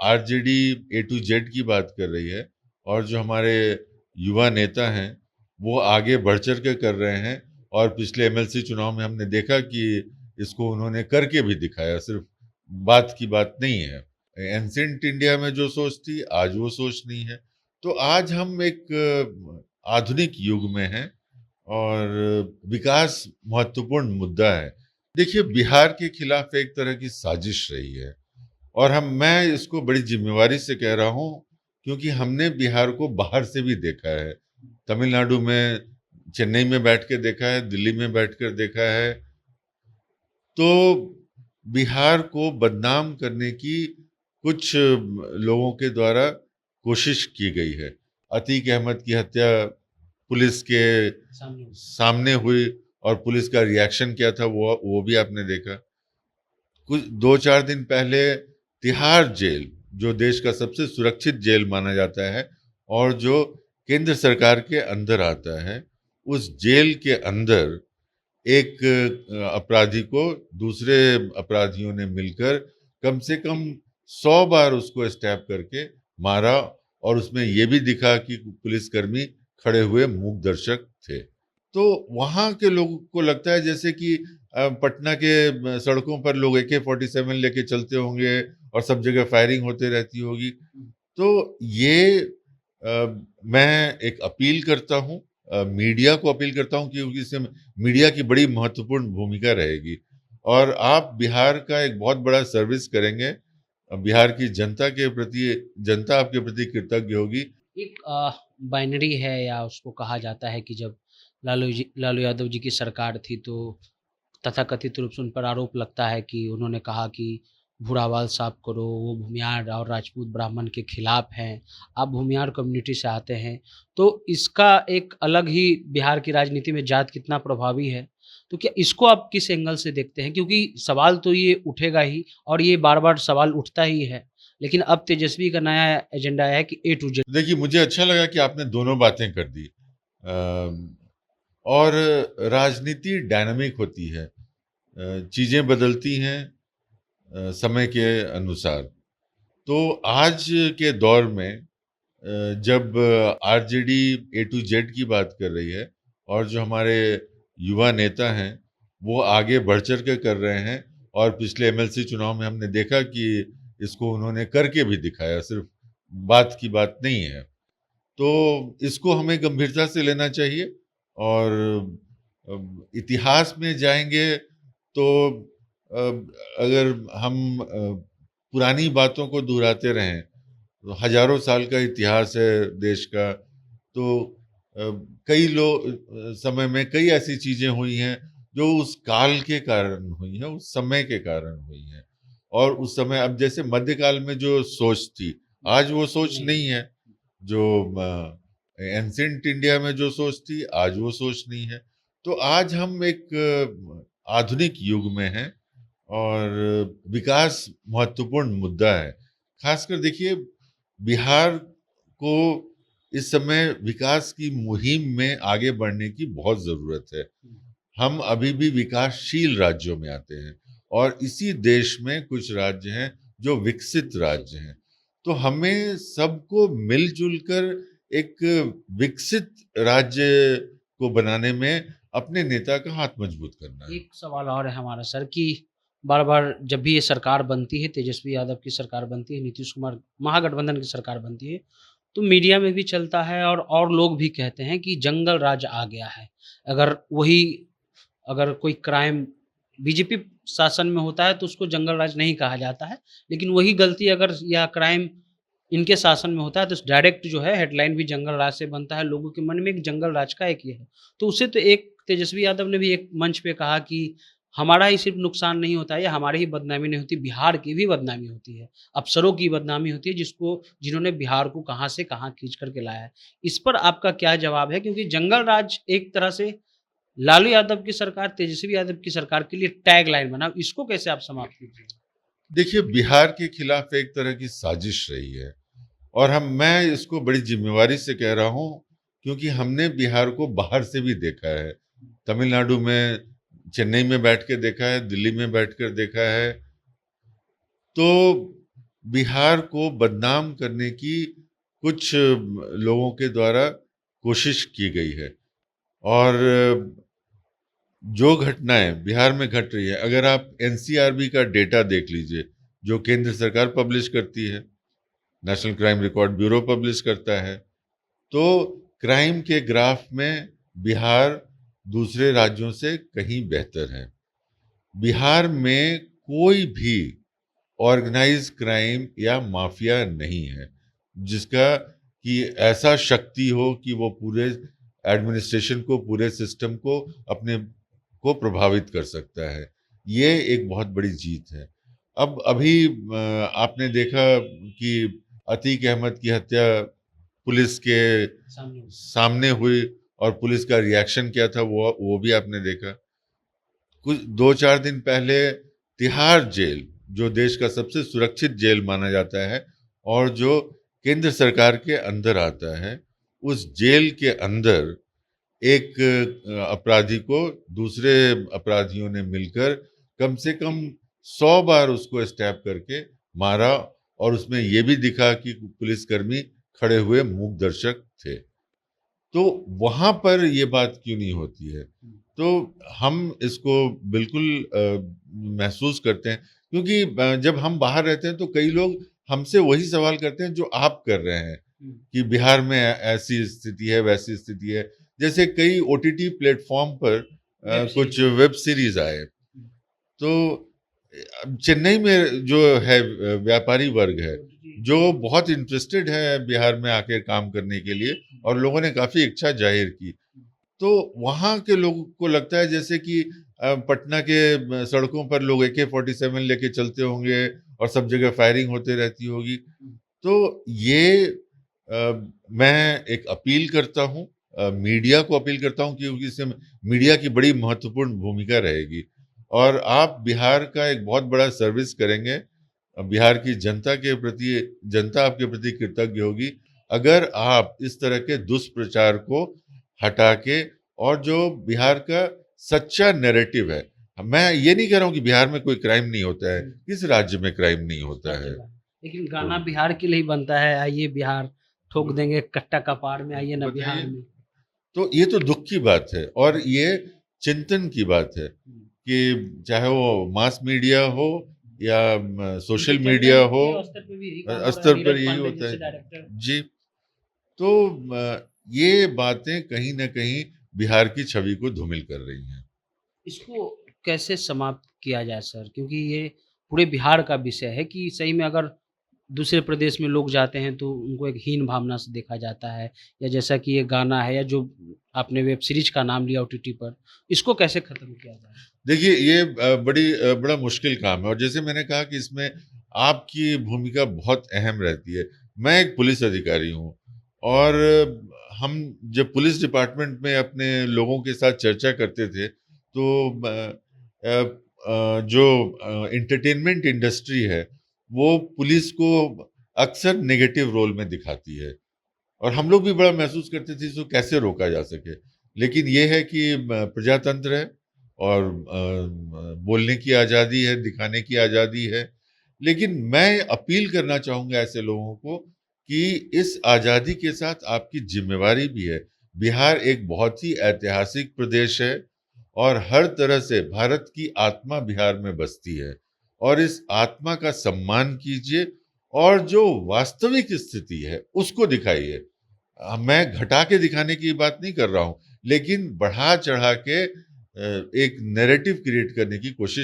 RJD A to Z की बात कर रही है और जो हमारे युवा नेता हैं वो आगे बढ़ चढ़ के कर रहे हैं। और पिछले एमएलसी चुनाव में हमने देखा कि इसको उन्होंने करके भी दिखाया, सिर्फ बात की बात नहीं है। एंसेंट इंडिया में जो सोच थी आज वो सोच नहीं है। तो आज हम एक आधुनिक युग में हैं और विकास महत्वपूर्ण मुद्दा है। देखिए, बिहार के खिलाफ एक तरह की साजिश रही है और मैं इसको बड़ी जिम्मेवारी से कह रहा हूँ, क्योंकि हमने बिहार को बाहर से भी देखा है। तमिलनाडु में, चेन्नई में बैठ के देखा है, दिल्ली में बैठकर देखा है। तो बिहार को बदनाम करने की कुछ लोगों के द्वारा कोशिश की गई है। अतीक अहमद की हत्या पुलिस के सामने हुई और पुलिस का रिएक्शन क्या था वो भी आपने देखा। कुछ 2-4 दिन पहले तिहाड़ जेल, जो देश का सबसे सुरक्षित जेल माना जाता है और जो केंद्र सरकार के अंदर आता है, उस जेल के अंदर एक अपराधी को दूसरे अपराधियों ने मिलकर कम से कम 100 बार उसको स्टैप करके मारा और उसमें यह भी दिखा कि पुलिसकर्मी खड़े हुए मूक दर्शक थे। तो वहां के लोगों को लगता है जैसे कि पटना के सड़कों पर लोग AK-47 लेके चलते होंगे और सब जगह फायरिंग होते रहती होगी। तो ये मैं एक अपील करता हूँ, मीडिया को अपील करता हूँ, क्योंकि इसमें मीडिया की बड़ी महत्वपूर्ण भूमिका रहेगी और आप बिहार का एक बहुत बड़ा सर्विस करेंगे। बिहार की जनता के प्रति, जनता आपके प्रति कृतज्ञ होगी। एक बाइनरी है या उसको कहा जाता है कि जब लालू यादव जी की सरकार थी तो तथाकथित रूप से उन पर आरोप लगता है कि उन्होंने कहा कि भूरावाल साफ करो, वो भूमियार और राजपूत ब्राह्मण के खिलाफ हैं। आप भूमियार कम्युनिटी से आते हैं, तो इसका एक अलग ही बिहार की राजनीति में जात कितना प्रभावी है। तो क्या इसको आप किस एंगल से देखते हैं? क्योंकि सवाल तो ये उठेगा ही और ये बार-बार सवाल उठता ही है। लेकिन अब तेजस्वी का नया एजेंडा है कि ए टू जेड। देखिए, मुझे अच्छा लगा कि आपने दोनों बातें कर दी। और राजनीति डायनामिक होती है, चीजें बदलती हैं समय के अनुसार। तो आज के दौर में जब आरजेडी ए टू जेड की बात कर रही है और जो हमारे युवा नेता हैं वो आगे बढ़ चढ़ के कर रहे हैं और पिछले एमएलसी चुनाव में हमने देखा कि इसको उन्होंने करके भी दिखाया, सिर्फ बात की बात नहीं है। तो इसको हमें गंभीरता से लेना चाहिए और इतिहास में जाएंगे तो अगर हम पुरानी बातों को दोहराते रहें तो हजारों साल का इतिहास है देश का। तो अ, कई लोग समय में कई ऐसी चीजें हुई हैं जो उस काल के कारण हुई हैं, उस समय के कारण हुई हैं। और उस समय, अब जैसे मध्यकाल में जो सोच थी आज वो सोच नहीं है। जो एंसेंट इंडिया में जो सोच थी आज वो सोच नहीं है। तो आज हम एक आधुनिक युग में हैं और विकास महत्वपूर्ण मुद्दा है। खासकर देखिए, बिहार को इस समय विकास की मुहिम में आगे बढ़ने की बहुत जरूरत है। हम अभी भी विकासशील राज्यों में आते हैं और इसी देश में कुछ राज्य हैं जो विकसित राज्य हैं। तो हमें सबको मिलजुल कर एक विकसित राज्य को बनाने में अपने नेता का हाथ मजबूत करना है। एक सवाल और है हमारा सर कि बार-बार जब भी ये सरकार बनती है, तेजस्वी यादव की सरकार बनती है, नीतीश कुमार महागठबंधन की सरकार बनती है, तो मीडिया में भी चलता है और लोग भी कहते हैं कि जंगल राज आ गया है। अगर वही अगर कोई क्राइम बीजेपी शासन में होता है तो उसको जंगल राज नहीं कहा जाता है, लेकिन वही गलती अगर या क्राइम इनके शासन में होता है तो डायरेक्ट जो है हेडलाइन भी जंगल राज से बनता है, लोगों के मन में एक जंगल राज का एक ये है। तो उसे तो एक तेजस्वी यादव ने भी एक मंच पे कहा कि हमारा ही सिर्फ नुकसान नहीं होता है या हमारी ही बदनामी नहीं होती, बिहार की भी बदनामी होती है। अफसरों की बदनामी होती है जिन्होंने बिहार को कहाँ से कहाँ खींच कर के लाया है। इस पर आपका क्या जवाब है? क्योंकि जंगल राज एक तरह से लालू यादव की सरकार, तेजस्वी यादव की सरकार के लिए टैगलाइन बना, इसको कैसे आप समाप्त कीजिए? देखिए, बिहार के खिलाफ एक तरह की साजिश रही है और मैं इसको बड़ी जिम्मेवारी से कह रहा हूँ, क्योंकि हमने बिहार को बाहर से भी देखा है। तमिलनाडु में, चेन्नई में बैठ के देखा है, दिल्ली में बैठकर देखा है। तो बिहार को बदनाम करने की कुछ लोगों के द्वारा कोशिश की गई है। और जो घटनाएं बिहार में घट रही है, अगर आप एनसीआरबी का डेटा देख लीजिए, जो केंद्र सरकार पब्लिश करती है, national crime record bureau publish करता है, तो क्राइम के ग्राफ में बिहार दूसरे राज्यों से कहीं बेहतर है। बिहार में कोई भी ऑर्गेनाइज क्राइम या माफिया नहीं है जिसका कि ऐसा शक्ति हो कि वो पूरे एडमिनिस्ट्रेशन को, पूरे सिस्टम को अपने को प्रभावित कर सकता है। ये एक बहुत बड़ी जीत है। अब अभी आपने देखा कि अतीक अहमद की हत्या पुलिस के सामने। सामने हुई और पुलिस का रिएक्शन क्या था वो भी आपने देखा। कुछ 2-4 दिन पहले तिहाड़ जेल, जो देश का सबसे सुरक्षित जेल माना जाता है और जो केंद्र सरकार के अंदर आता है, उस जेल के अंदर एक अपराधी को दूसरे अपराधियों ने मिलकर कम से कम 100 बार उसको स्टैब करके मारा, और उसमें यह भी दिखा कि पुलिसकर्मी खड़े हुए मूक दर्शक थे। तो वहां पर ये बात क्यों नहीं होती है? तो हम इसको बिल्कुल महसूस करते हैं, क्योंकि जब हम बाहर रहते हैं तो कई लोग हमसे वही सवाल करते हैं जो आप कर रहे हैं कि बिहार में ऐसी स्थिति है, वैसी स्थिति है। जैसे कई ओटीटी प्लेटफॉर्म पर कुछ वेब सीरीज आए, तो चेन्नई में जो है व्यापारी वर्ग है जो बहुत इंटरेस्टेड है बिहार में आके काम करने के लिए, और लोगों ने काफी इच्छा जाहिर की। तो वहाँ के लोगों को लगता है जैसे कि पटना के सड़कों पर लोग AK-47 लेके चलते होंगे और सब जगह फायरिंग होते रहती होगी। तो ये मैं एक अपील करता हूँ, मीडिया को अपील करता हूँ, क्योंकि इसमें मीडिया की बड़ी महत्वपूर्ण भूमिका रहेगी और आप बिहार का एक बहुत बड़ा सर्विस करेंगे। बिहार की जनता के प्रति, जनता आपके प्रति कृतज्ञ होगी अगर आप इस तरह के दुष्प्रचार को हटा के, और जो बिहार का सच्चा नैरेटिव है, मैं ये नहीं कह रहा हूँ कि बिहार में कोई क्राइम नहीं होता है, किस राज्य में क्राइम नहीं होता है। लेकिन गाना बिहार के लिए ही बनता है, आइए बिहार ठोक देंगे कट्टा कपार में, आइए ना बिहार में। तो ये तो दुख की बात है और ये चिंतन की बात है कि चाहे वो मास मीडिया हो या सोशल मीडिया हो, स्तर पर यही होता है जी। तो ये बातें कहीं ना कहीं बिहार की छवि को धूमिल कर रही हैं। इसको कैसे समाप्त किया जाए सर? क्योंकि ये पूरे बिहार का विषय है कि सही में अगर दूसरे प्रदेश में लोग जाते हैं तो उनको एक हीन भावना से देखा जाता है, या जैसा कि ये गाना है या जो आपने वेब सीरीज का नाम लिया ओटीटी पर, इसको कैसे खत्म किया जाए? देखिए ये बड़ा मुश्किल काम है, और जैसे मैंने कहा कि इसमें आपकी भूमिका बहुत अहम रहती है। मैं एक पुलिस अधिकारी हूँ और हम जब पुलिस डिपार्टमेंट में अपने लोगों के साथ चर्चा करते थे तो जो एंटरटेनमेंट इंडस्ट्री है वो पुलिस को अक्सर नेगेटिव रोल में दिखाती है, और हम लोग भी बड़ा महसूस करते थे इसको कैसे रोका जा सके। लेकिन ये है कि प्रजातंत्र है और बोलने की आज़ादी है, दिखाने की आज़ादी है। लेकिन मैं अपील करना चाहूँगा ऐसे लोगों को कि इस आज़ादी के साथ आपकी जिम्मेवारी भी है। बिहार एक बहुत ही ऐतिहासिक प्रदेश है और हर तरह से भारत की आत्मा बिहार में बसती है, और इस आत्मा का सम्मान कीजिए और जो वास्तविक स्थिति है उसको दिखाइए। मैं घटा के दिखाने की बात नहीं कर रहा हूँ, लेकिन बढ़ा चढ़ा के एक नैरेटिव क्रिएट करने की कोशिश